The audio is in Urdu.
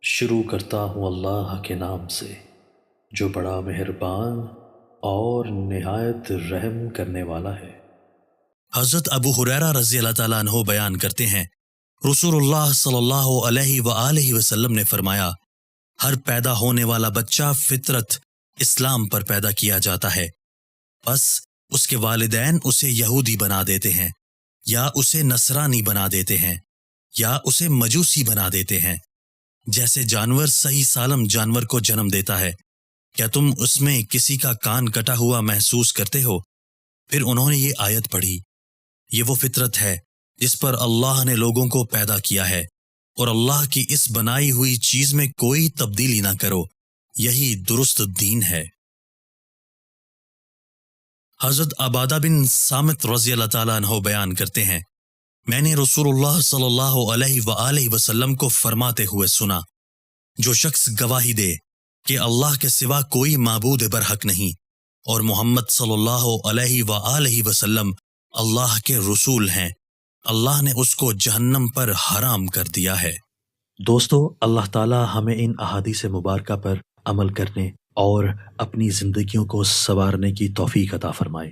شروع کرتا ہوں اللہ کے نام سے جو بڑا مہربان اور نہایت رحم کرنے والا ہے۔ حضرت ابو ہریرہ رضی اللہ تعالیٰ عنہ بیان کرتے ہیں، رسول اللہ صلی اللہ علیہ وآلہ وسلم نے فرمایا، ہر پیدا ہونے والا بچہ فطرت اسلام پر پیدا کیا جاتا ہے، بس اس کے والدین اسے یہودی بنا دیتے ہیں، یا اسے نصرانی بنا دیتے ہیں، یا اسے مجوسی بنا دیتے ہیں۔ جیسے جانور صحیح سالم جانور کو جنم دیتا ہے، کیا تم اس میں کسی کا کان کٹا ہوا محسوس کرتے ہو؟ پھر انہوں نے یہ آیت پڑھی، یہ وہ فطرت ہے جس پر اللہ نے لوگوں کو پیدا کیا ہے، اور اللہ کی اس بنائی ہوئی چیز میں کوئی تبدیلی نہ کرو، یہی درست دین ہے۔ حضرت عبادہ بن صامت رضی اللہ تعالیٰ عنہ بیان کرتے ہیں، میں نے رسول اللہ صلی اللہ علیہ وآلہ وسلم کو فرماتے ہوئے سنا، جو شخص گواہی دے کہ اللہ کے سوا کوئی معبود برحق نہیں اور محمد صلی اللہ علیہ وآلہ وسلم اللہ کے رسول ہیں، اللہ نے اس کو جہنم پر حرام کر دیا ہے۔ دوستو، اللہ تعالی ہمیں ان احادیث مبارکہ پر عمل کرنے اور اپنی زندگیوں کو سنوارنے کی توفیق عطا فرمائے۔